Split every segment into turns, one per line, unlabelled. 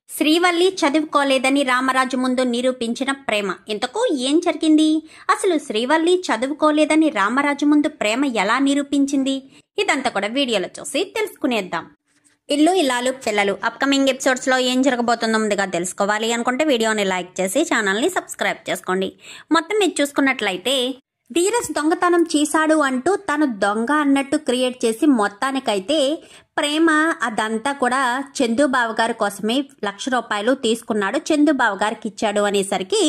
శ్రీవల్లి చదువుకోలేదని రామరాజు ముందు నిరూపించిన ప్రేమ. ఇంతకు ఏం జరిగింది? అసలు శ్రీవల్లి చదువుకోలేదని రామరాజు ముందు ప్రేమ ఎలా నిరూపించింది? ఇదంతా కూడా వీడియోలో చూసి తెలుసుకునేద్దాం. ఇల్లు ఇల్లాలు పిల్లలు అప్కమింగ్ ఎపిసోడ్స్ లో ఏం జరగబోతుందో ముందుగా తెలుసుకోవాలి అనుకుంటే వీడియోని లైక్ చేసి ఛానల్ని సబ్స్క్రైబ్ చేసుకోండి. మొత్తం మీరు చూసుకున్నట్లయితే ధీరజ్ దొంగతనం చేశాడు అంటూ తను దొంగ అన్నట్టు క్రియేట్ చేసి మొత్తానికైతే ప్రేమ అదంతా కూడా చందుబాబు గారి కోసమే 1,00,000 రూపాయలు తీసుకున్నాడు, చందుబాబు గారికి ఇచ్చాడు అనేసరికి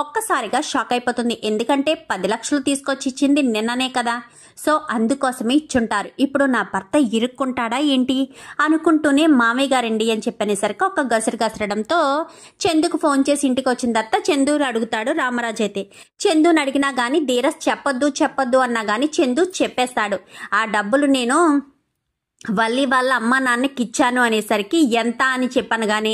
ఒక్కసారిగా షాక్ అయిపోతుంది. ఎందుకంటే 10 లక్షలు తీసుకొచ్చి ఇచ్చింది నిన్ననే కదా, సో అందుకోసమే ఇచ్చుంటారు. ఇప్పుడు నా భర్త ఇరుక్కుంటాడా ఏంటి అనుకుంటూనే మామయ్య గారండి అని చెప్పనేసరికి ఒక గసరడంతో చందుకు ఫోన్ చేసి ఇంటికి వచ్చిన తర్వాత చందుని అడుగుతాడు రామరాజు. అయితే చందుని అడిగినా గానీ ధీరజ్ చెప్పొద్దు అన్నా గానీ చందు చెప్పేస్తాడు. ఆ డబ్బులు నేను వల్లి వాళ్ళ అమ్మ నాన్నకి ఇచ్చాను అనేసరికి ఎంత అని చెప్పాను గానీ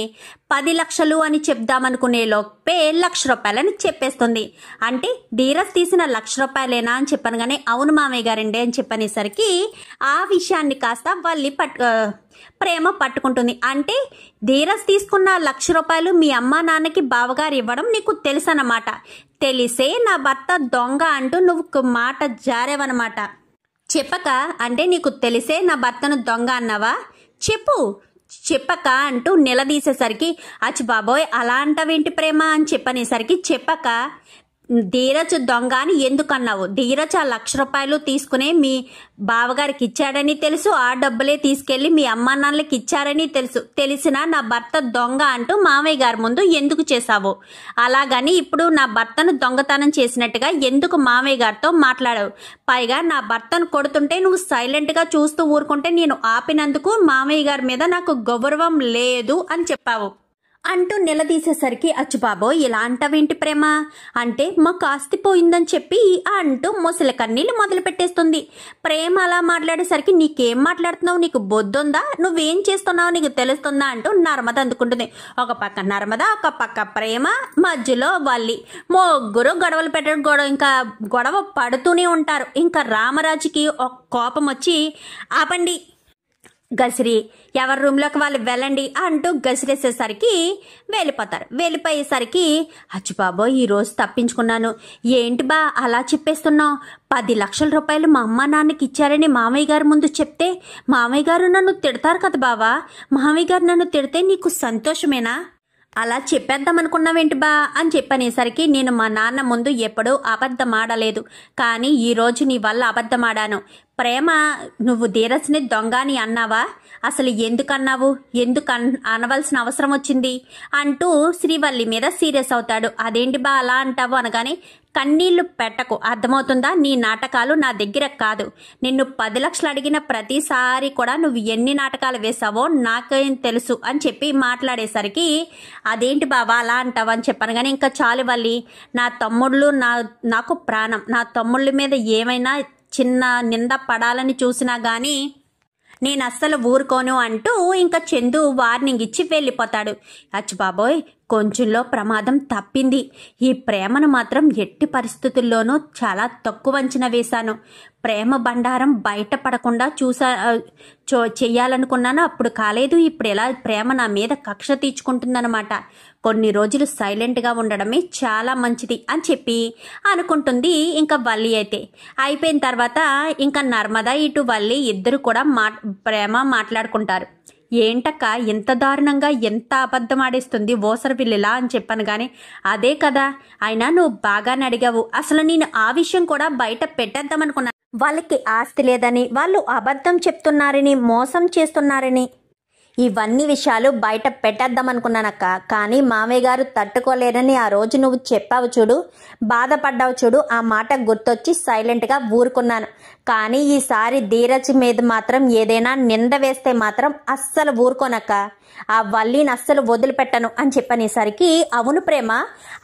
10 లక్షలు అని చెప్దామనుకునే లోపే 1,00,000 రూపాయలని చెప్పేస్తుంది. అంటే ధీరజ్ తీసిన 1,00,000 రూపాయలేనా అని చెప్పాను గానీ అవును మామయ్య గారండి అని చెప్పనేసరికి ఆ విషయాన్ని కాస్త వల్లి ప్రేమ పట్టుకుంటుంది. అంటే ధీరజ్ తీసుకున్న 1,00,000 రూపాయలు మీ అమ్మ నాన్నకి బావగారు ఇవ్వడం నీకు తెలుసన్నమాట. తెలిసే నా భర్త దొంగ అంటూ నువ్వు మాట జారేవన్నమాట. చెప్పక అంటే నీకు తెలిసే నా భర్తను దొంగ అన్నావా, చెప్పక అంటూ నిలదీసేసరికి అచ్చి బాబోయ్ అలా అంటావేంటి ప్రేమ అని చెప్పనేసరికి చెప్పక ధీరజ్ దొంగ అని ఎందుకు అన్నావు? ధీరజ్ ఆ 1,00,000 రూపాయలు తీసుకునే మీ బావగారికి ఇచ్చాడని తెలుసు, ఆ డబ్బులే తీసుకెళ్లి మీ అమ్మా నాన్నలకి ఇచ్చారని తెలుసు. తెలిసినా నా భర్త దొంగ అంటూ మామయ్య గారి ముందు ఎందుకు చేశావు? అలాగని ఇప్పుడు నా భర్తను దొంగతనం చేసినట్టుగా ఎందుకు మామయ్య గారితో మాట్లాడావు? పైగా నా భర్తను కొడుతుంటే నువ్వు సైలెంట్ గా చూస్తూ ఊరుకుంటే నేను ఆపినందుకు మామయ్య గారి మీద నాకు గౌరవం లేదు అని చెప్పావు అంటూ నిలదీసేసరికి అచ్చుబాబో ఇలా అంటావేంటి ప్రేమ అంటే మాకు ఆస్తి పోయిందని చెప్పి అంటూ ముసలి కన్నీళ్ళు మొదలు పెట్టేస్తుంది. ప్రేమ అలా మాట్లాడేసరికి నీకేం మాట్లాడుతున్నావు, నీకు బొద్దుందా, నువ్వేం చేస్తున్నావు నీకు తెలుస్తుందా అంటూ నర్మద అందుకుంటుంది. ఒక పక్క నర్మద, ఒక పక్క ప్రేమ, మధ్యలో వల్లి. ముగ్గురు గొడవలు పెట్టడం ఇంకా గొడవ పడుతూనే ఉంటారు. ఇంకా రామరాజుకి ఒక కోపం వచ్చి ఆపండి గసిరి, ఎవరి రూమ్లోకి వాళ్ళు వెళ్ళండి అంటూ గసిరేసేసరికి వెళ్ళిపోతారు. వెళ్ళిపోయేసరికి అచ్చుబాబో ఈరోజు తప్పించుకున్నాను, ఏంటి బా అలా చెప్పేస్తున్నావు? 10 లక్షల రూపాయలు మా అమ్మ నాన్నకి ఇచ్చారని మామయ్య గారి ముందు చెప్తే మామయ్య గారు నన్ను తిడతారు కదా బావా, మామయ్య గారు నన్ను తిడితే నీకు సంతోషమేనా? అలా చెప్పేద్దాం అనుకున్నావేంటి బా అని చెప్పనేసరికి నేను మా నాన్న ముందు ఎప్పుడూ అబద్ధం ఆడలేదు, కానీ ఈరోజు నీ వల్ల అబద్ధం ఆడాను. ప్రేమ నువ్వు ధీరజ్ని దొంగ అని అన్నావా? అసలు ఎందుకన్నావు, ఎందుకు అనవలసిన అవసరం వచ్చింది అంటూ శ్రీవల్లి మీద సీరియస్ అవుతాడు. అదేంటి బా అలా అంటావు అనగానే కన్నీళ్లు పెట్టకు, అర్థమవుతుందా? నీ నాటకాలు నా దగ్గర కాదు. నిన్ను 10 లక్షలు అడిగిన ప్రతిసారి కూడా నువ్వు ఎన్ని నాటకాలు వేసావో నాకేం తెలుసు అని చెప్పి మాట్లాడేసరికి అదేంటి బాబా అలా అంటావు అని చెప్పాను. కానీ ఇంకా చాలు వల్లి, నా తమ్ముళ్ళు నాకు ప్రాణం, నా తమ్ముళ్ళ మీద ఏమైనా చిన్న నింద పడాలని చూసినా గానీ నేను అస్సలు ఊరుకోను అంటూ ఇంకా చందు వార్నింగ్ ఇచ్చి వెళ్ళిపోతాడు. అచ్చు బాబోయ్ కొంచెంలో ప్రమాదం తప్పింది. ఈ ప్రేమను మాత్రం ఎట్టి పరిస్థితుల్లోనూ చాలా తక్కువ అంచనా వేశాను. ప్రేమ బండారం బయటపడకుండా చెయ్యాలనుకున్నాను, అప్పుడు కాలేదు. ఇప్పుడు ఎలా ప్రేమ నా మీద కక్ష తీర్చుకుంటుందన్నమాట. కొన్ని రోజులు సైలెంట్గా ఉండడమే చాలా మంచిది అని చెప్పి అనుకుంటుంది ఇంకా వల్లి. అయితే అయిపోయిన తర్వాత ఇంకా నర్మద ఇటు వల్లి ఇద్దరు కూడా ప్రేమ మాట్లాడుకుంటారు. ఏంటక్క ఇంత దారుణంగా ఎంత అబద్ధం ఆడేస్తుంది ఓసరవిల్లిలా అని చెప్పాను. కానీ అదే కదా అయినా నువ్వు బాగానే అడిగావు. అసలు నేను ఆ విషయం కూడా బయట పెట్టేద్దామనుకున్నాను. వాళ్ళకి ఆస్తి లేదని, వాళ్ళు అబద్ధం చెప్తున్నారని, మోసం చేస్తున్నారని, ఇవన్నీ విషయాలు బయట పెట్టేద్దామనుకున్నానక్క. కానీ మామయ్య గారు తట్టుకోలేరని ఆ రోజు నువ్వు చెప్పావు చూడు, బాధపడ్డావు చూడు, ఆ మాట గుర్తొచ్చి సైలెంట్గా ఊరుకున్నాను. కానీ ఈసారి ధీరజ్ మీద మాత్రం ఏదైనా నింద వేస్తే మాత్రం అస్సలు ఊరుకోనక్క, ఆ వల్లిని అస్సలు వదిలిపెట్టను అని చెప్పనేసరికి అవును ప్రేమ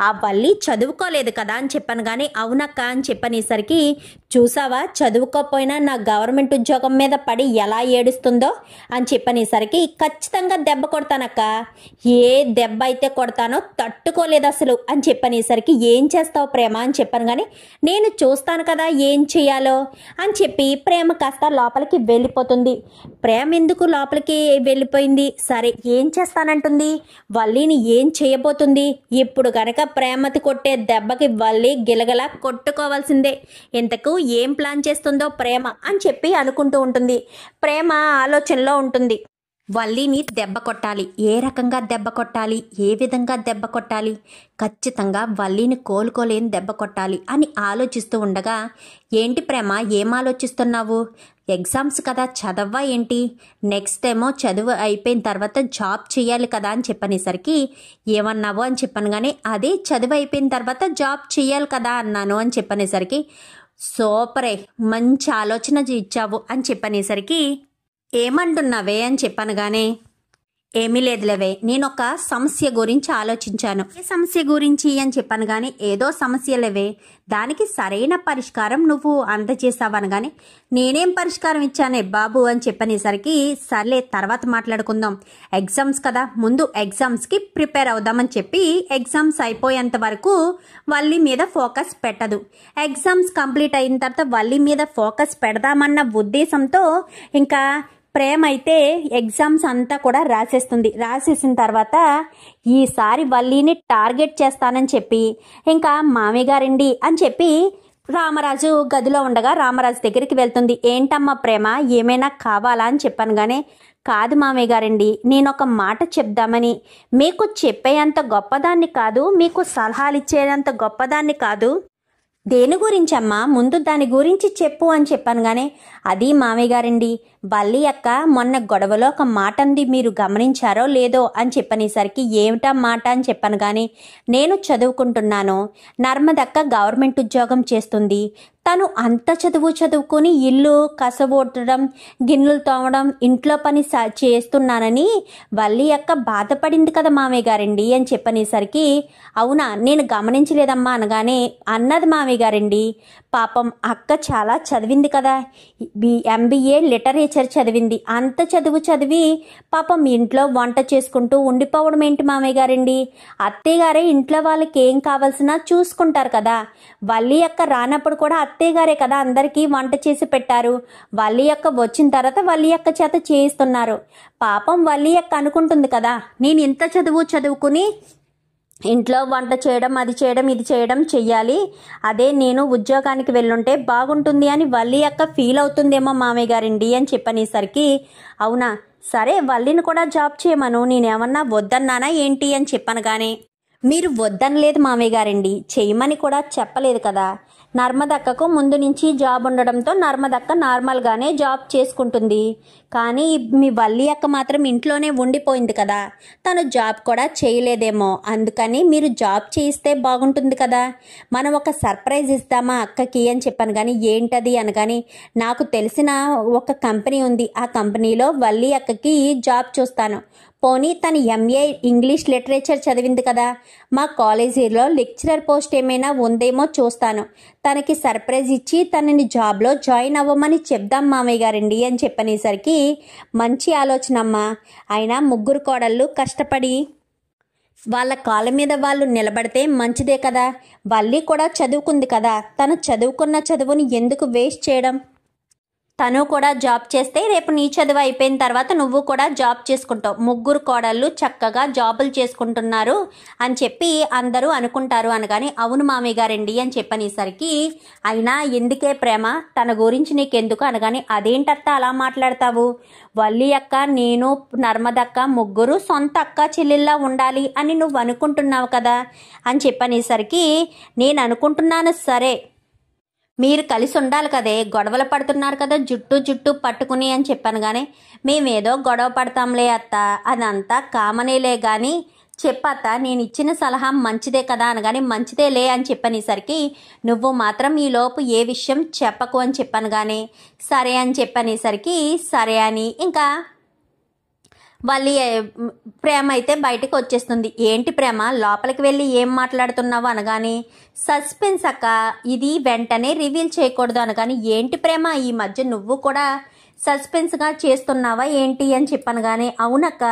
ఆ వల్లి చదువుకోలేదు కదా అని చెప్పాను. కానీ అవునక్క అని చెప్పనేసరికి చూసావా చదువుకోపోయినా నా గవర్నమెంట్ ఉద్యోగం మీద పడి ఎలా ఏడుస్తుందో అని చెప్పనేసరికి ఖచ్చితంగా దెబ్బ కొడతానక్క, ఏ దెబ్బ అయితే కొడతానో తట్టుకోలేదు అసలు అని చెప్పనేసరికి ఏం చేస్తావు ప్రేమ అని చెప్పాను. కానీ నేను చూస్తాను కదా ఏం చెయ్యాలో అని అని చెప్పి ప్రేమ కాస్త లోపలికి వెళ్ళిపోతుంది. ప్రేమ ఎందుకు లోపలికి వెళ్ళిపోయింది? సరే ఏం చేస్తానంటుంది? వల్లిని ఏం చేయబోతుంది? ఇప్పుడు కనుక ప్రేమతి కొట్టే దెబ్బకి వల్లి గిలగల కొట్టుకోవాల్సిందే. ఇంతకు ఏం ప్లాన్ చేస్తుందో ప్రేమ అని చెప్పి అనుకుంటూ ఉంటుంది. ప్రేమ ఆలోచనలో ఉంటుంది. వల్లిని దెబ్బ కొట్టాలి. ఏ రకంగా దెబ్బ కొట్టాలి? ఏ విధంగా దెబ్బ కొట్టాలి? ఖచ్చితంగా వల్లిని కోలుకోలేని దెబ్బ కొట్టాలి అని ఆలోచిస్తూ ఉండగా, ఏంటి ప్రేమ ఏం ఆలోచిస్తున్నావు? ఎగ్జామ్స్ కదా, చదవ్వా ఏంటి? నెక్స్ట్ ఏమో చదువు అయిపోయిన తర్వాత జాబ్ చేయాలి కదా అని చెప్పనేసరికి, ఏమన్నావు అని చెప్పాను కానీ, అదే చదువు అయిపోయిన తర్వాత జాబ్ చేయాలి కదా అన్నాను అని చెప్పనేసరికి, సూపరే, మంచి ఆలోచన ఇచ్చావు అని చెప్పనేసరికి, ఏమంటున్నావే అని చెప్పనగానే, ఏమీ లేదులేవే, నేను ఒక సమస్య గురించి ఆలోచించాను. ఏ సమస్య గురించి అని చెప్పాను కానీ, ఏదో సమస్యలేవే, దానికి సరైన పరిష్కారం నువ్వు అందజేసావనగానే, నేనేం పరిష్కారం ఇచ్చానే బాబు అని చెప్పనేసరికి, సర్లే తర్వాత మాట్లాడుకుందాం, ఎగ్జామ్స్ కదా, ముందు ఎగ్జామ్స్కి ప్రిపేర్ అవుదామని చెప్పి ఎగ్జామ్స్ అయిపోయేంత వరకు వల్లి మీద ఫోకస్ పెట్టదు. ఎగ్జామ్స్ కంప్లీట్ అయిన తర్వాత వల్లి మీద ఫోకస్ పెడదామన్న ఉద్దేశంతో ఇంకా ప్రేమ అయితే ఎగ్జామ్స్ అంతా కూడా రాసేస్తుంది. రాసేసిన తర్వాత ఈసారి వల్లిని టార్గెట్ చేస్తానని చెప్పి ఇంకా మామయ్య గారండి అని చెప్పి రామరాజు గదిలో ఉండగా రామరాజు దగ్గరికి వెళ్తుంది. ఏంటమ్మా ప్రేమ, ఏమైనా కావాలా అని చెప్పాను కానీ, కాదు మామయ్య గారండి, నేను ఒక మాట చెప్దామని. మీకు చెప్పేంత గొప్పదాన్ని కాదు, మీకు సలహాలు ఇచ్చేంత గొప్పదాన్ని కాదు. దేని గురించి అమ్మా, ముందు దాని గురించి చెప్పు అని చెప్పాను కానీ, అది మామయ్య గారండి, వల్లి అక్క మొన్న గొడవలో ఒక మాట అంది, మీరు గమనించారో లేదో అని చెప్పనేసరికి, ఏమిటా మాట అని చెప్పాను కానీ, నేను చదువుకుంటున్నాను, నర్మదక్క గవర్నమెంట్ ఉద్యోగం చేస్తుంది, తను అంత చదువుకుని ఇల్లు కసబోట్టడం, గిన్నెలు తోమడం, ఇంట్లో పని చేస్తున్నానని వల్లి అక్క బాధపడింది కదా మామయ్య గారండి అని చెప్పనేసరికి, అవునా, నేను గమనించలేదమ్మా అనగానే, అన్నది మామయ్య గారండి, పాపం అక్క చాలా చదివింది కదా, MBA లిటరేచర్ చదివింది, అంత చదివి పాపం ఇంట్లో వంట చేసుకుంటూ ఉండిపోవడం ఏంటి మామయ్య గారండి? అత్తయ్య గారే ఇంట్లో వాళ్ళకి ఏం కావాల్సినా చూసుకుంటారు కదా, వల్లి అక్క రానప్పుడు కూడా అత్తయ్య గారే కదా అందరికీ వంట చేసి పెట్టారు, వల్లి అక్క వచ్చిన తర్వాత వల్లి అక్క చేత చేయిస్తున్నారు. పాపం వల్లి అక్క అనుకుంటుంది కదా, నేను ఇంత చదువుకుని ఇంట్లో వంట చేయడం, అది చేయడం, ఇది చేయడం చెయ్యాలి, అదే నేను ఉద్యోగానికి వెళ్ళుంటే బాగుంటుంది అని వల్లి అక్క ఫీల్ అవుతుందేమో మామయ్య గారండి అని చెప్పనేసరికి, అవునా, సరే వల్లిని కూడా జాబ్ చేయమను, నేనేమన్నా వద్దన్నానా ఏంటి అని చెప్పాను కానీ, మీరు వద్దనలేదు మామయ్య గారండి, చేయమని కూడా చెప్పలేదు కదా. నర్మదక్కకు ముందు నుంచి జాబ్ ఉండడంతో నర్మదక్క నార్మల్గానే జాబ్ చేసుకుంటుంది, కానీ మీ వల్లి అక్క మాత్రం ఇంట్లోనే ఉండిపోయింది కదా, తను జాబ్ కూడా చేయలేదేమో, అందుకని మీరు జాబ్ చేయిస్తే బాగుంటుంది కదా, మనం ఒక సర్ప్రైజ్ ఇస్తామా అక్కకి అని చెప్పాను కానీ, ఏంటది అనగాని, నాకు తెలిసిన ఒక కంపెనీ ఉంది, ఆ కంపెనీలో వల్లి అక్కకి జాబ్ చూస్తాను, పోనీ తను MA ఇంగ్లీష్ లిటరేచర్ చదివింది కదా, మా కాలేజీలో లెక్చరర్ పోస్ట్ ఏమైనా ఉందేమో చూస్తాను, తనకి సర్ప్రైజ్ ఇచ్చి తనని జాబ్లో జాయిన్ అవ్వమని చెప్దాం మామయ్య గారండి అని చెప్పనేసరికి, మంచి ఆలోచన అమ్మా, అయినా ముగ్గురు కోడళ్ళు కష్టపడి వాళ్ళ కాళ్ళ మీద వాళ్ళు నిలబడితే మంచిదే కదా, వల్లి కూడా చదువుకుంది కదా, తను చదువుకున్న చదువుని ఎందుకు వేస్ట్ చేయడం, తను కూడా జాబ్ చేస్తే రేపు నీ చదువు అయిపోయిన తర్వాత నువ్వు కూడా జాబ్ చేసుకుంటావు, ముగ్గురు కోడళ్ళు చక్కగా జాబులు చేసుకుంటున్నారు అని చెప్పి అందరూ అనుకుంటారు అనగానే, అవును మామయ్య గారండి అని చెప్పనేసరికి, అయినా ఎందుకే ప్రేమ, తన గురించి నీకెందుకు అనగానే, అదేంటత్త అలా మాట్లాడతావు, వల్లి అక్క, నేను, నర్మదక్క ముగ్గురు సొంత అక్క చెల్లెల్లా ఉండాలి అని నువ్వు అనుకుంటున్నావు కదా అని చెప్పనేసరికి, నేను అనుకుంటున్నాను, సరే మీరు కలిసి ఉండాలి కదే, గొడవలు పడుతున్నారు కదా జుట్టు పట్టుకుని అని చెప్పాను కానీ, మేమేదో గొడవ పడతాంలే అత్త, అదంతా కామనేలే కానీ, చెప్పత్త నేను ఇచ్చిన సలహా మంచిదే కదా అనగానే, మంచిదేలే అని చెప్పనేసరికి, నువ్వు మాత్రం ఈలోపు ఏ విషయం చెప్పకు అని చెప్పాను కానీ, సరే అని చెప్పనేసరికి, సరే అని ఇంకా వల్లి ప్రేమ అయితే బయటకు వచ్చేస్తుంది. ఏంటి ప్రేమ, లోపలికి వెళ్ళి ఏం మాట్లాడుతున్నావు అనగాని, సస్పెన్స్ అక్క, ఇది వెంటనే రివీల్ చేయకూడదు అనగాని, ఏంటి ప్రేమ ఈ మధ్య నువ్వు కూడా సస్పెన్స్గా చేస్తున్నావా ఏంటి అని చెప్పాను కానీ, అవునక్క,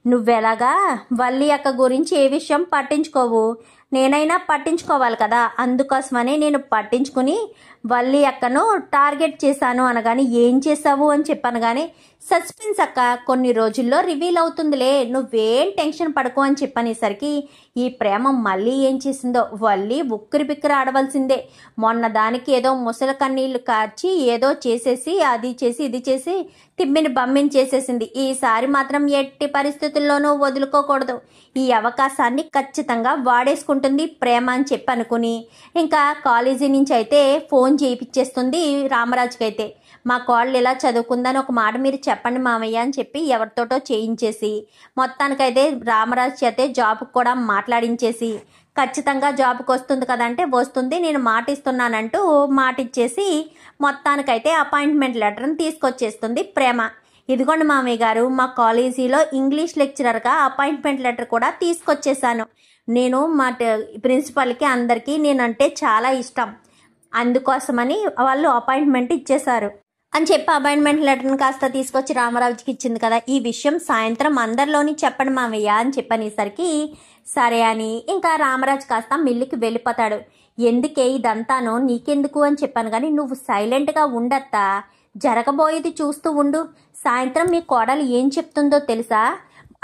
నువ్వెలాగా వల్లి అక్క గురించి ఏ విషయం పట్టించుకోవు, నేనైనా పట్టించుకోవాలి కదా, అందుకోసమని నేను పట్టించుకుని వల్లి అక్కను టార్గెట్ చేశాను అనగాని ఏం చేసావు అని చెప్పాను. కానీ సస్పెన్స్ అక్క, కొన్ని రోజుల్లో రివీల్ అవుతుందిలే, నువ్వేం టెన్షన్ పడకు అని చెప్పనేసరికి ఈ ప్రేమ మళ్ళీ ఏం చేసిందో వల్లి ఉక్కిరి బిక్కిరి ఆడవలసిందే. మొన్న దానికి ఏదో ముసలి కన్నీళ్లు కార్చి ఏదో చేసేసి అది చేసి ఇది చేసి తిమ్మిని బమ్మిని చేసేసింది. ఈసారి మాత్రం ఎట్టి పరిస్థితుల్లోనూ వదులుకోకూడదు, ఈ అవకాశాన్ని ఖచ్చితంగా వాడేసుకుంటుంది ప్రేమ అని చెప్పి అనుకుని ఇంకా కాలేజీ నుంచి అయితే ఫోన్ చేయించేస్తుంది రామరాజుకి. అయితే మా కోళ్ళు ఇలా చదువుకుందని ఒక మాట మీరు చెప్పండి మామయ్య అని చెప్పి ఎవరితోటో చేయించేసి మొత్తానికైతే రామరాజు చేతే జాబ్కి కూడా మాట్లాడించేసి ఖచ్చితంగా జాబ్కి వస్తుంది కదంటే వస్తుంది, నేను మాట ఇస్తున్నానంటూ మాట ఇచ్చేసి మొత్తానికైతే అపాయింట్మెంట్ లెటర్ని తీసుకొచ్చేస్తుంది ప్రేమ. ఇదిగోండి మామయ్య గారు, మా కాలేజీలో ఇంగ్లీష్ లెక్చరర్గా అపాయింట్మెంట్ లెటర్ కూడా తీసుకొచ్చేసాను. నేను మా ప్రిన్సిపల్కి అందరికీ నేనంటే చాలా ఇష్టం, అందుకోసమని వాళ్ళు అపాయింట్మెంట్ ఇచ్చేశారు అని చెప్పి అపాయింట్మెంట్ లెటర్ని కాస్త తీసుకొచ్చి రామరాజుకి ఇచ్చింది కదా. ఈ విషయం సాయంత్రం అందరిలోని చెప్పండి మామయ్య అని చెప్పనేసరికి సరే అని ఇంకా రామరాజు కాస్త మిల్లుకి వెళ్ళిపోతాడు. ఎందుకే ఇదంతానో నీకెందుకు అని చెప్పాను, కానీ నువ్వు సైలెంట్గా ఉండత్తా, జరగబోయేది చూస్తూ ఉండు. సాయంత్రం మీ కోడలు ఏం చెప్తుందో తెలుసా,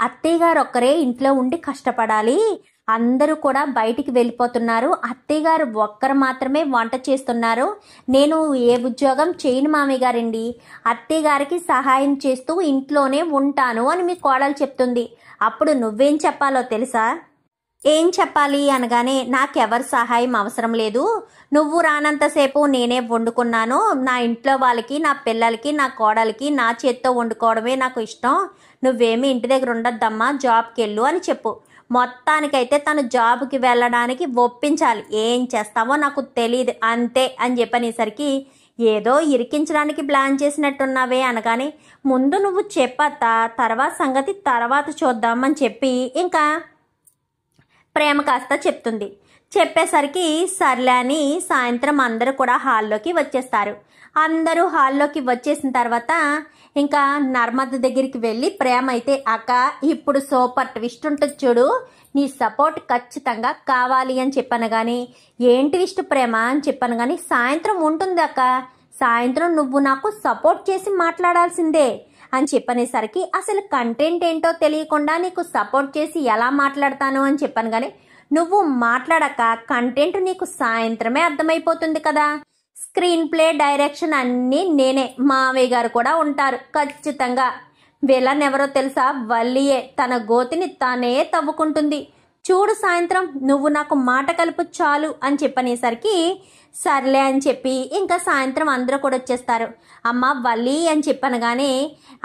అత్తయ్య గారు ఒక్కరే ఇంట్లో ఉండి కష్టపడాలి, అందరూ కూడా బయటికి వెళ్ళిపోతున్నారు, అత్తయ్య గారు ఒక్కరు మాత్రమే వంట చేస్తున్నారు, నేను ఏ ఉద్యోగం చేయను మామయ్య గారండి, అత్తయ్య గారికి సహాయం చేస్తూ ఇంట్లోనే ఉంటాను అని మీ కోడలు చెప్తుంది. అప్పుడు నువ్వేం చెప్పాలో తెలుసా? ఏం చెప్పాలి అనగానే నాకెవరి సహాయం అవసరం లేదు, నువ్వు రానంతసేపు నేనే వండుకున్నాను, నా ఇంట్లో వాళ్ళకి నా పిల్లలకి నా కోడలికి నా చేత్తో వండుకోవడమే నాకు ఇష్టం, నువ్వేమీ ఇంటి దగ్గర ఉండొద్దమ్మా, జాబ్కి వెళ్ళు అని చెప్పు. మొత్తానికైతే తను జాబ్కి వెళ్ళడానికి ఒప్పించాలి, ఏం చేస్తావో నాకు తెలియదు అంతే అని చెప్పనేసరికి ఏదో ఇరికించడానికి ప్లాన్ చేసినట్టున్నావే అనగానే ముందు నువ్వు చెప్పత్తా, తర్వాత సంగతి తర్వాత చూద్దామని చెప్పి ఇంకా ప్రేమ కాస్త చెప్తుంది. చెప్పేసరికి సర్లే అని సాయంత్రం అందరూ కూడా హాల్లోకి వచ్చేస్తారు. అందరూ హాల్లోకి వచ్చేసిన తర్వాత ఇంకా నర్మద దగ్గరికి వెళ్ళి ప్రేమ అయితే అక్క ఇప్పుడు సూపర్ ట్విస్ట్ ఉంటుంది చూడు, నీ సపోర్ట్ ఖచ్చితంగా కావాలి అని చెప్పాను. కానీ ఏంటి ట్విస్ట్ ప్రేమ అని చెప్పాను. కానీ సాయంత్రం ఉంటుంది అక్క, సాయంత్రం నువ్వు నాకు సపోర్ట్ చేసి మాట్లాడాల్సిందే అని చెప్పనేసరికి అసలు కంటెంట్ ఏంటో తెలియకుండా నీకు సపోర్ట్ చేసి ఎలా మాట్లాడతాను అని చెప్పాను. కానీ నువ్వు మాట్లాడక కంటెంట్ నీకు సాయంత్రమే అర్థమైపోతుంది కదా, స్క్రీన్ ప్లే డైరెక్షన్ అన్నీ నేనే, మావయ్య గారు కూడా ఉంటారు ఖచ్చితంగా. విలన్ ఎవరో తెలుసా, వల్లియే, తన గోతిని తానే తవ్వుకుంటుంది చూడు, సాయంత్రం నువ్వు నాకు మాట కలుపు చాలు అని చెప్పనేసరికి సర్లే అని చెప్పి ఇంకా సాయంత్రం అందరూ కూడా వచ్చేస్తారు. అమ్మ వల్లి అని చెప్పనగానే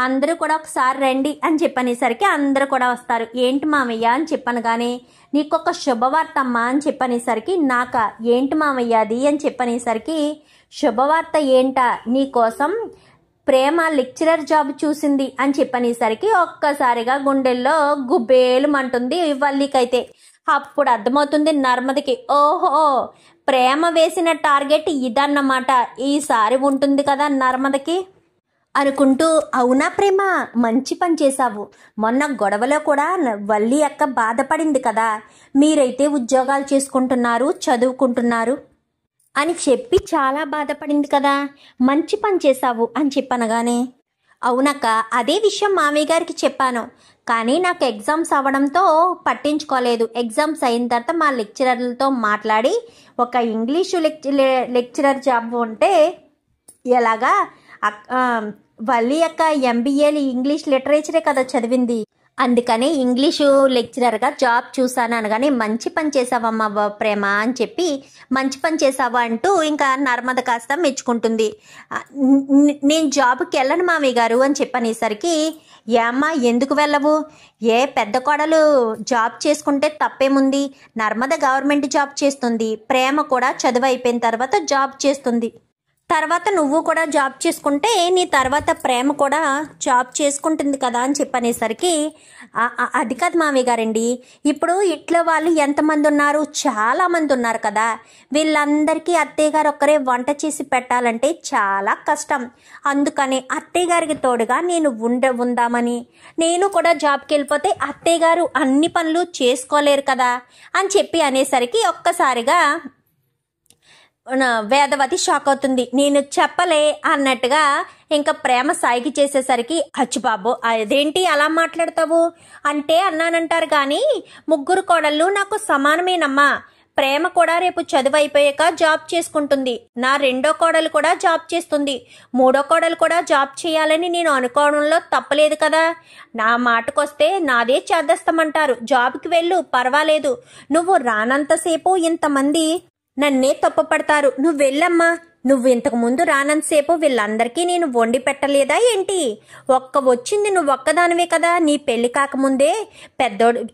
అందరూ కూడా ఒకసారి రండి అని చెప్పనేసరికి అందరూ కూడా వస్తారు. ఏంటి మామయ్య అని చెప్పనగానే నీకొక శుభవార్త అమ్మా అని చెప్పనేసరికి నాక ఏంటి మామయ్య అది అని చెప్పనేసరికి శుభవార్త ఏంటా, నీకోసం ప్రేమ లెక్చరర్ జాబ్ చూసింది అని చెప్పనేసరికి ఒక్కసారిగా గుండెల్లో గుబేలుమంటుంది వల్లికైతే. అప్పుడు అర్థమవుతుంది నర్మదకి, ఓహో ప్రేమ వేసిన టార్గెట్ ఇదన్నమాట, ఈసారి ఉంటుంది కదా నర్మదకి అనుకుంటూ. అవునా ప్రేమ, మంచి పని చేశావు, మొన్న గొడవలో కూడా వల్లి అక్క బాధపడింది కదా, మీరైతే ఉద్యోగాలు చేసుకుంటున్నారు చదువుకుంటున్నారు అని చెప్పి చాలా బాధపడింది కదా, మంచి పని చేశావు అని చెప్పనగానే అవునక్క అదే విషయం మామయ్య గారికి చెప్పాను, కానీ నాకు ఎగ్జామ్స్ అవ్వడంతో పట్టించుకోలేదు, ఎగ్జామ్స్ అయిన తర్వాత మా లెక్చరర్లతో మాట్లాడి ఒక ఇంగ్లీషు లెక్చరర్ జాబ్ ఉంటే ఎలాగా వల్లి అక్క ఎంబీఏలు ఇంగ్లీష్ లిటరేచరే కదా చదివింది, అందుకని ఇంగ్లీషు లెక్చరర్గా జాబ్ చూసాను అనగానే మంచి పని చేసావమ్మా ప్రేమ అని చెప్పి మంచి పని చేసావా అంటూ ఇంకా నర్మద కాస్త మెచ్చుకుంటుంది. నేను జాబ్కి వెళ్ళను మామయ్య గారు అని చెప్పనేసరికి ఏమ్మా ఎందుకు వెళ్ళవు, ఏ పెద్ద కోడలు జాబ్ చేసుకుంటే తప్పేముంది, నర్మద గవర్నమెంట్ జాబ్ చేస్తుంది, ప్రేమ కూడా చదువు అయిపోయిన తర్వాత జాబ్ చేస్తుంది, తర్వాత నువ్వు కూడా జాబ్ చేసుకుంటే నీ తర్వాత ప్రేమ కూడా జాబ్ చేసుకుంటుంది కదా అని చెప్పనేసరికి అది కాదు మామయ్య గారండి, ఇప్పుడు ఇంట్లో వాళ్ళు ఎంతమంది ఉన్నారు, చాలా మంది ఉన్నారు కదా, వీళ్ళందరికీ అత్తయ్య గారు ఒక్కరే వంట చేసి పెట్టాలంటే చాలా కష్టం. అందుకని అత్తయ్య గారికి తోడుగా నేను ఉందామని, నేను కూడా జాబ్కి వెళ్ళిపోతే అత్తయ్య గారు అన్ని పనులు చేసుకోలేరు కదా అని చెప్పి అనేసరికి ఒక్కసారిగా వేదవతి షాక్ అవుతుంది. నేను చెప్పలే అన్నట్టుగా ఇంకా ప్రేమ సాయికి చేసేసరికి అచ్చు బాబు అదేంటి అలా మాట్లాడతావు అంటే అన్నానంటారు కానీ ముగ్గురు కోడళ్ళు నాకు సమానమేనమ్మా. ప్రేమ కూడా రేపు చదువు అయిపోయాక జాబ్ చేసుకుంటుంది, నా రెండో కోడలు కూడా జాబ్ చేస్తుంది, మూడో కోడలు కూడా జాబ్ చేయాలని నేను అనుకోవడంలో తప్పలేదు కదా. నా మాటకొస్తే నాదే చేద్దామంటారు, జాబ్కి వెళ్ళు పర్వాలేదు, నువ్వు రానంతసేపు ఇంతమంది నన్నే తప్పుపడతారు, నువ్వు వెళ్ళమ్మా, నువ్వు ఇంతకు ముందు రానంతసేపు వీళ్ళందరికీ నేను వండి పెట్టలేదా ఏంటి? వచ్చింది నువ్వు ఒక్కదానివే కదా, నీ పెళ్లి కాకముందే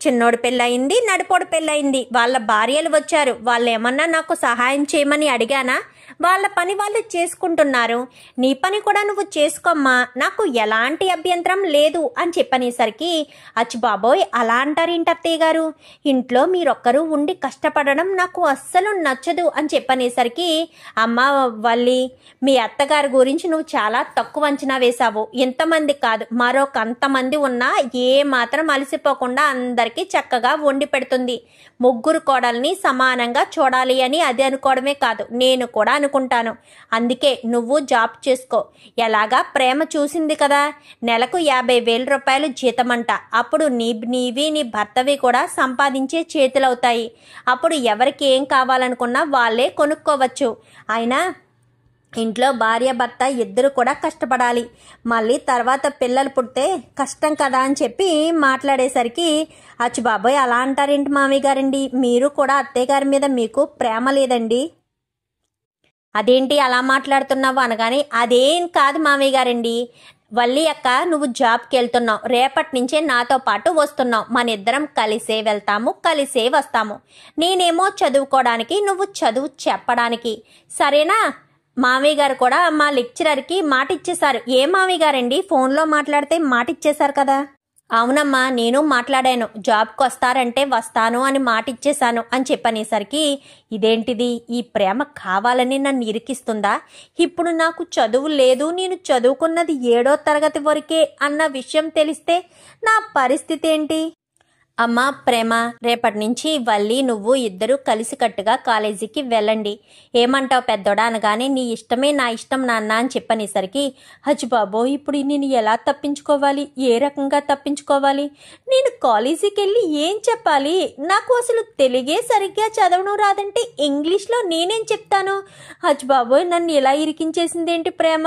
చిన్నోడు పెళ్ళయింది, నడిపోడు పెళ్ళయింది, వాళ్ళ భార్యలు వచ్చారు, వాళ్ళు ఏమన్నా నాకు సహాయం చేయమని అడిగానా? వాళ్ళ పని వాళ్ళు చేసుకుంటున్నారు, నీ పని కూడా నువ్వు చేసుకోమ్మా, నాకు ఎలాంటి అభ్యంతరం లేదు అని చెప్పనేసరికి అచ్చి బాబోయ్ అలా అంటారేంటి అత్తయ్య గారు, ఇంట్లో మీరొక్కరు ఉండి కష్టపడడం నాకు అస్సలు నచ్చదు అని చెప్పనేసరికి అమ్మ వల్లి, మీ అత్తగారి గురించి నువ్వు చాలా తక్కువ అంచనా వేశావు, ఇంతమంది కాదు మరొకంతమంది ఉన్నా ఏ మాత్రం అలసిపోకుండా అందరికీ చక్కగా వండి పెడుతుంది, ముగ్గురు కోడల్ని సమానంగా చూడాలి అని అది అనుకోవడమే కాదు నేను కూడా అనుకుంటాను, అందుకే నువ్వు జాబ్ చేసుకో. ఎలాగా ప్రేమ చూసింది కదా, నెలకు 50,000 రూపాయలు జీతమంట, అప్పుడు నీవి నీ భర్తవి కూడా సంపాదించే చేతులవుతాయి, అప్పుడు ఎవరికి ఏం కావాలనుకున్నా వాళ్ళే కొనుక్కోవచ్చు. అయినా ఇంట్లో భార్య భర్త ఇద్దరు కూడా కష్టపడాలి, మళ్ళీ తర్వాత పిల్లలు పుడితే కష్టం కదా అని చెప్పి మాట్లాడేసరికి అచ్చు బాబోయ్ అలా అంటారేంటి మామయ్య గారండి, మీరు కూడా అత్తయ్య గారి మీద మీకు ప్రేమ లేదండి, అదేంటి అలా మాట్లాడుతున్నావు అనగానే అదేం కాదు మామయ్య గారండి, వల్లి అక్క నువ్వు జాబ్కి వెళ్తున్నావు, రేపటి నుంచే నాతో పాటు వస్తున్నావు, మన ఇద్దరం కలిసే వెళ్తాము కలిసే వస్తాము, నేనేమో చదువుకోవడానికి నువ్వు చదువు చెప్పడానికి, సరేనా? మామయ్య గారు కూడా మా లెక్చరర్కి మాట ఇచ్చేశారు. ఏ మామయ్య గారండి, ఫోన్లో మాట్లాడితే మాట ఇచ్చేశారు కదా? అవునమ్మా నేను మాట్లాడాను, జాబ్కి వస్తారంటే వస్తాను అని మాట ఇచ్చేశాను అని చెప్పనేసరికి ఇదేంటిది, ఈ ప్రేమ కావాలని నన్ను ఇరికిస్తుందా? ఇప్పుడు నాకు చదువు లేదు, నేను చదువుకున్నది 7వ తరగతి వరకే అన్న విషయం తెలిస్తే నా పరిస్థితి ఏంటి? అమ్మా ప్రేమ, రేపటి నుంచి వల్లి నువ్వు ఇద్దరు కలిసికట్టుగా కాలేజీకి వెళ్ళండి, ఏమంటావు పెద్దోడా అనగానే నీ ఇష్టమే నా ఇష్టం నాన్న అని చెప్పనేసరికి హజ్ బాబో ఇప్పుడు నేను ఎలా తప్పించుకోవాలి, ఏ రకంగా తప్పించుకోవాలి, నేను కాలేజీకి వెళ్ళి ఏం చెప్పాలి, నాకు అసలు తెలుగే సరిగ్గా చదవడం రాదంటే ఇంగ్లీష్లో నేనేం చెప్తాను, హజ్ బాబోయ్ నన్ను ఎలా ఇరికించేసింది ఏంటి ప్రేమ,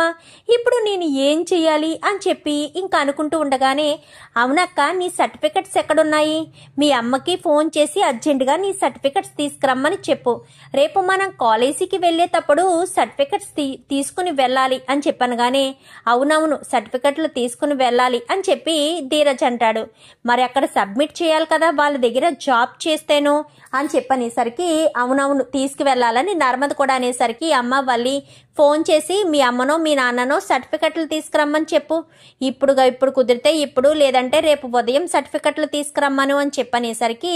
ఇప్పుడు నేను ఏం చెయ్యాలి అని చెప్పి ఇంకా అనుకుంటూ ఉండగానే అవునక్క నీ సర్టిఫికెట్స్ ఎక్కడున్నాయి, మీ అమ్మకి ఫోన్ చేసి అర్జెంటుగా నీ సర్టిఫికెట్స్ తీసుకురమ్మని చెప్పు, రేపు మనం కాలేజీకి వెళ్ళేటప్పుడు సర్టిఫికెట్స్ తీసుకుని వెళ్ళాలి అని చెప్పనగానే అవునవును సర్టిఫికెట్లు తీసుకుని వెళ్ళాలి అని చెప్పి ధీరజ్ అంటాడు. మరి అక్కడ సబ్మిట్ చేయాలి కదా వాళ్ళ దగ్గర జాబ్ చేస్తేను అని చెప్పనేసరికి అవునవును తీసుకువెళ్ళాలని నర్మద కూడా అనేసరికి అమ్మ వల్లి ఫోన్ చేసి మీ అమ్మనో మీ నాన్ననో సర్టిఫికెట్లు తీసుకురమ్మని చెప్పు, ఇప్పుడు కుదిరితే ఇప్పుడు లేదంటే రేపు ఉదయం సర్టిఫికెట్లు తీసుకురమ్మను అని చెప్పనేసరికి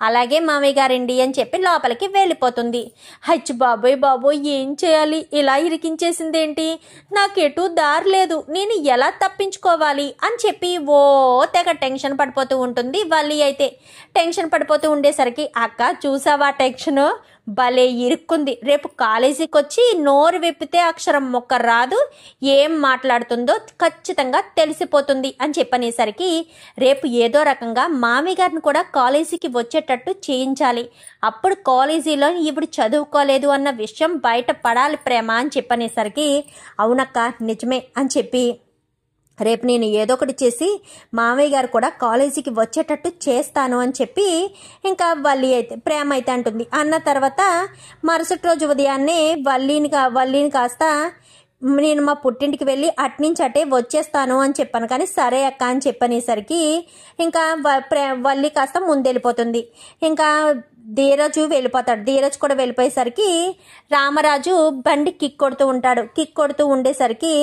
అలాగే మామయ్య గారండి అని చెప్పి లోపలికి వెళ్ళిపోతుంది. హచ్ బాబోయ్ బాబోయ్ ఏం చేయాలి, ఇలా ఇరికించేసిందేంటి, నాకెటూ దారి లేదు, నేను ఎలా తప్పించుకోవాలి అని చెప్పి ఓ తెగ టెన్షన్ పడిపోతూ ఉంటుంది. వల్లి అయితే టెన్షన్ పడిపోతూ ఉండేసరికి అక్క చూసావా టెన్షన్ భలే ఇరుక్కుంది, రేపు కాలేజీకి వచ్చి నోరు విప్పితే అక్షరం మొక్క రాదు, ఏం మాట్లాడుతుందో ఖచ్చితంగా తెలిసిపోతుంది అని చెప్పనేసరికి రేపు ఏదో రకంగా మామయ్య గారిని కూడా కాలేజీకి వచ్చేటట్టు చేయించాలి, అప్పుడు కాలేజీలో ఇప్పుడు చదువుకోలేదు అన్న విషయం బయట పడాలి ప్రేమ అని చెప్పనేసరికి అవునక్క నిజమే అని చెప్పి రేపు నేను ఏదో ఒకటి చేసి మామయ్య గారు కూడా కాలేజీకి వచ్చేటట్టు చేస్తాను అని చెప్పి ఇంకా ప్రేమ అయితే అంటుంది. అన్న తర్వాత మరుసటి రోజు ఉదయాన్నే వల్లిని కాస్త
నేను మా పుట్టింటికి వెళ్ళి అట్నుంచి అటే వచ్చేస్తాను అని చెప్పాను. కానీ సరే అక్క అని చెప్పనేసరికి ఇంకా వల్లి కాస్త ముందెళ్ళిపోతుంది. ఇంకా ధీరజు వెళ్ళిపోతాడు. ధీరజ్ కూడా వెళ్ళిపోయేసరికి రామరాజు బండి కిక్ కొడుతూ ఉంటాడు. కిక్ కొడుతూ ఉండేసరికి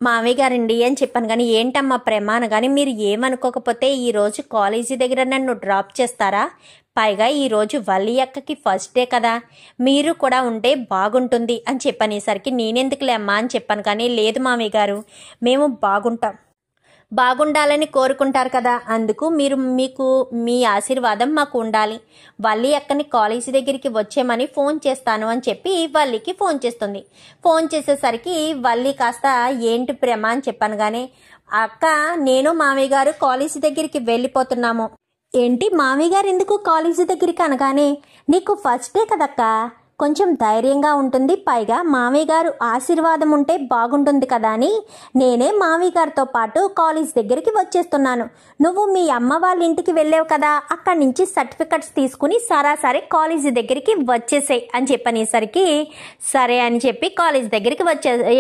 మామయ్య గారండి అని చెప్పాను. కానీ ఏంటమ్మా ప్రేమ అనగానే, మీరు ఏమనుకోకపోతే ఈరోజు కాలేజీ దగ్గర నన్ను డ్రాప్ చేస్తారా? పైగా ఈరోజు వల్లి అక్కకి ఫస్ట్ డే కదా, మీరు కూడా ఉంటే బాగుంటుంది అని చెప్పనేసరికి నేనెందుకులే అమ్మా అని చెప్పాను. కానీ లేదు మామయ్య గారు, మేము బాగుండాలని కోరుకుంటారు కదా, అందుకు మీకు మీ ఆశీర్వాదం మాకు ఉండాలి. వల్లి అక్కని కాలేజీ దగ్గరికి వచ్చేమని ఫోన్ చేస్తాను అని చెప్పి వల్లికి ఫోన్ చేస్తుంది. ఫోన్ చేసేసరికి వల్లి కాస్త ఏంటి ప్రేమ అని చెప్పాను. కానీ అక్క, నేను మామయ్య గారు కాలేజీ దగ్గరికి వెళ్ళిపోతున్నాము. ఏంటి మామయ్య గారు ఎందుకు కాలేజీ దగ్గరికి అనగానే, నీకు ఫస్ట్ డే కదక్క, కొంచెం ధైర్యంగా ఉంటుంది. పైగా మామయ్య గారు ఆశీర్వాదం ఉంటే బాగుంటుంది కదా అని నేనే మామయ్య గారితో పాటు కాలేజ్ దగ్గరికి వచ్చేస్తున్నాను. నువ్వు మీ అమ్మ వాళ్ళ ఇంటికి వెళ్ళావు కదా, అక్కడి నుంచి సర్టిఫికెట్స్ తీసుకుని సరాసరి కాలేజీ దగ్గరికి వచ్చేసాయి అని చెప్పనేసరికి సరే అని చెప్పి కాలేజ్ దగ్గరికి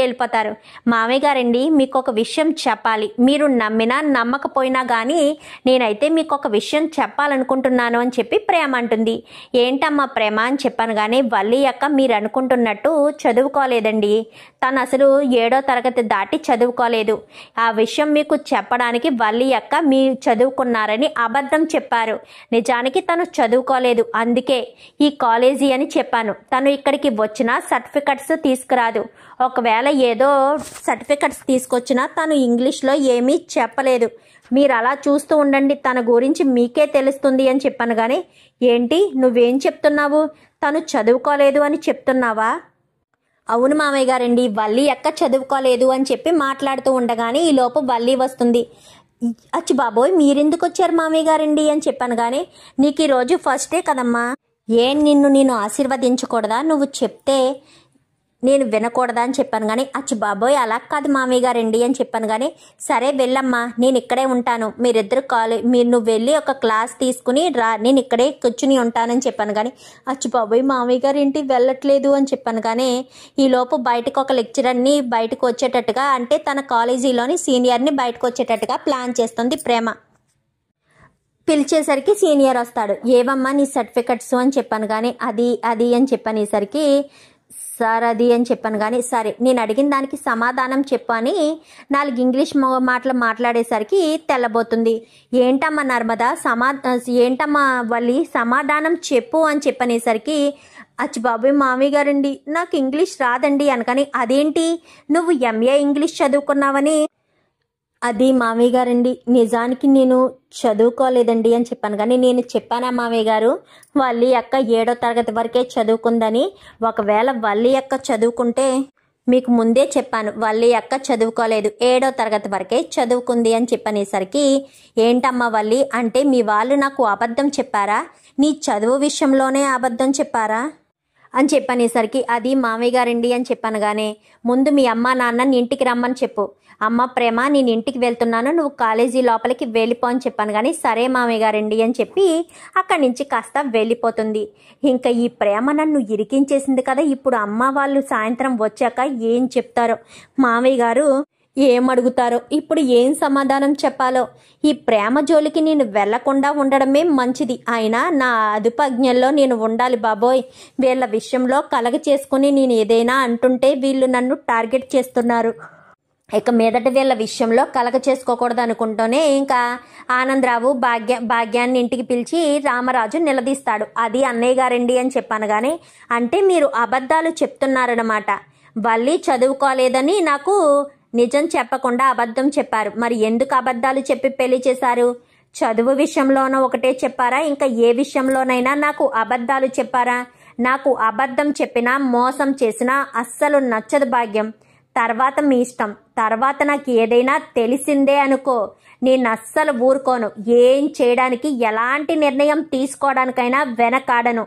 వెళ్ళిపోతారు. మామయ్య గారండి, మీకు ఒక విషయం చెప్పాలి. మీరు నమ్మినా నమ్మకపోయినా కానీ నేనైతే మీకు ఒక విషయం చెప్పాలనుకుంటున్నాను అని చెప్పి ప్రేమ అంటుంది. ఏంటమ్మా ప్రేమ అని చెప్పాను. కానీ వల్లి అక్క మీరు అనుకుంటున్నట్టు చదువుకోలేదండి. తను అసలు 7వ తరగతి దాటి చదువుకోలేదు. ఆ విషయం మీకు చెప్పడానికి వల్లి అక్క మీ చదువుకున్నారని అబద్ధం చెప్పారు. నిజానికి తను చదువుకోలేదు, అందుకే ఈ కాలేజీ అని చెప్పాను. తను ఇక్కడికి వచ్చినా సర్టిఫికెట్స్ తీసుకురాదు. ఒకవేళ ఏదో సర్టిఫికెట్స్ తీసుకొచ్చినా తను ఇంగ్లీష్లో ఏమీ చెప్పలేదు. మీరు అలా చూస్తూ ఉండండి, తన గురించి మీకే తెలుస్తుంది అని చెప్పాను. కానీ ఏంటి నువ్వేం చెప్తున్నావు? తను చదువుకోలేదు అని చెప్తున్నావా? అవును మామయ్య గారండి, వల్లి అక్క చదువుకోలేదు అని చెప్పి మాట్లాడుతూ ఉండగానే ఈలోపు వల్లి వస్తుంది. అచ్చి బాబోయ్, మీరెందుకు వచ్చారు మామయ్య గారండి అని చెప్పాను. కానీ నీకు ఈరోజు ఫస్ట్ డే కదమ్మా, నేను ఆశీర్వదించకూడదా? నువ్వు చెప్తే నేను వినకూడదా అని చెప్పాను. కానీ అచ్చి బాబోయ్ అలా కాదు మామయ్య గారండి అని చెప్పాను. కానీ సరే వెళ్ళమ్మా, నేను ఇక్కడే ఉంటాను. మీరిద్దరు నువ్వు వెళ్ళి ఒక క్లాస్ తీసుకుని రా, నేను ఇక్కడే కూర్చుని ఉంటానని చెప్పాను. కానీ అచ్చి బాబోయ్ మామయ్య గారు ఏంటి వెళ్ళట్లేదు అని చెప్పాను. కానీ ఈలోపు బయటకు ఒక లెక్చరర్ని బయటకు వచ్చేటట్టుగా, అంటే తన కాలేజీలోని సీనియర్ని బయటకు వచ్చేటట్టుగా ప్లాన్ చేస్తుంది ప్రేమ. పిలిచేసరికి సీనియర్ వస్తాడు. ఏవమ్మా నీ సర్టిఫికెట్స్ అని చెప్పాను. కానీ అది అని చెప్పనేసరికి సార్ అది అని చెప్పాను. కానీ సరే నేను అడిగిన దానికి సమాధానం చెప్పు అని 4 ఇంగ్లీష్ మాటలు మాట్లాడేసరికి తెల్లబోతుంది. ఏంటమ్మా నర్మదా ఏంటమ్మా వల్లి సమాధానం చెప్పు అని చెప్పనేసరికి అచ్చి బాబోయ్ మామయ్య గారండి, నాకు ఇంగ్లీష్ రాదండి అనగాని, అదేంటి నువ్వు MA ఇంగ్లీష్ చదువుకున్నావని? అది మామయ్య గారండి, నిజానికి నేను చదువుకోలేదండి అని చెప్పాను. కానీ నేను చెప్పానా మామయ్య గారు, వల్లి అక్క 7వ తరగతి వరకే చదువుకుందని? ఒకవేళ వల్లి అక్క చదువుకుంటే, మీకు ముందే చెప్పాను వల్లి అక్క చదువుకోలేదు, 7వ తరగతి వరకే చదువుకుంది అని చెప్పనేసరికి ఏంటమ్మా వల్లి, అంటే మీ వాళ్ళు నాకు అబద్ధం చెప్పారా? నీ చదువు విషయంలోనే అబద్ధం చెప్పారా అని చెప్పనేసరికి అది మామయ్య గారండి అని చెప్పాను. కానీ ముందు మీ అమ్మ నాన్న ఇంటికి రమ్మని చెప్పు. అమ్మ ప్రేమ, నేను ఇంటికి వెళ్తున్నాను, నువ్వు కాలేజీ లోపలికి వెళ్ళిపో అని చెప్పాను. కానీ సరే మామయ్య గారండి అని చెప్పి అక్కడి నుంచి కాస్త వెళ్ళిపోతుంది. ఇంకా ఈ ప్రేమ నన్ను ఇరికించేసింది కదా, ఇప్పుడు అమ్మ వాళ్ళు సాయంత్రం వచ్చాక ఏం చెప్తారో, మామయ్య గారు ఏమడుగుతారో, ఇప్పుడు ఏం సమాధానం చెప్పాలో. ఈ ప్రేమ జోలికి నేను వెళ్లకుండా ఉండడమే మంచిది. అయినా నా అదుపాజ్ఞల్లో నేను ఉండాలి బాబోయ్. వీళ్ళ విషయంలో కలగ చేసుకుని నేను ఏదైనా అంటుంటే వీళ్ళు నన్ను టార్గెట్ చేస్తున్నారు. ఇక మీదట వీళ్ళ విషయంలో కలగ చేసుకోకూడదు అనుకుంటూనే ఇంకా ఆనందరావు భాగ్యాన్ని ఇంటికి పిలిచి రామరాజు నిలదీస్తాడు. అది అన్నయ్య గారండి అని చెప్పాను. కానీ అంటే మీరు అబద్ధాలు చెప్తున్నారన్నమాట. వల్లి చదువుకోలేదని నాకు నిజం చెప్పకుండా అబద్ధం చెప్పారు. మరి ఎందుకు అబద్ధాలు చెప్పి పెళ్లి చేశారు? చదువు విషయంలోనూ ఒకటే చెప్పారా, ఇంకా ఏ విషయంలోనైనా నాకు అబద్ధాలు చెప్పారా? నాకు అబద్ధం చెప్పినా మోసం చేసినా అస్సలు నచ్చదు భాగ్యం. తర్వాత మీ ఇష్టం. తర్వాత నాకు ఏదైనా తెలిసిందే అనుకో, నేను అస్సలు ఊరుకోను. ఏం చేయడానికి, ఎలాంటి నిర్ణయం తీసుకోవడానికైనా వెనకాడను.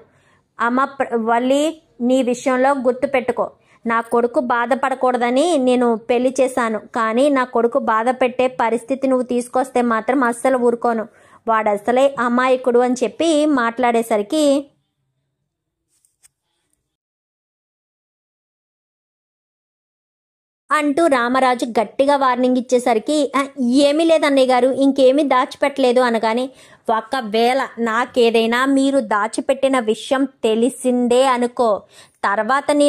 అమ్మ వల్లి, నీ విషయంలో గుర్తుపెట్టుకో, నా కొడుకు బాధపడకూడదని నేను పెళ్లి చేశాను. కానీ నా కొడుకు బాధ పెట్టే పరిస్థితి నువ్వు తీసుకొస్తే మాత్రం అస్సలు ఊరుకోను. వాడు అసలే అమాయకుడు అని చెప్పి మాట్లాడేసరికి అంటూ రామరాజు గట్టిగా వార్నింగ్ ఇచ్చేసరికి ఏమీ లేదన్నయ్య గారు, ఇంకేమీ దాచిపెట్టలేదు అనగానే, ఒకవేళ నాకేదైనా మీరు దాచిపెట్టిన విషయం తెలిసిందే అనుకో, తర్వాత నేను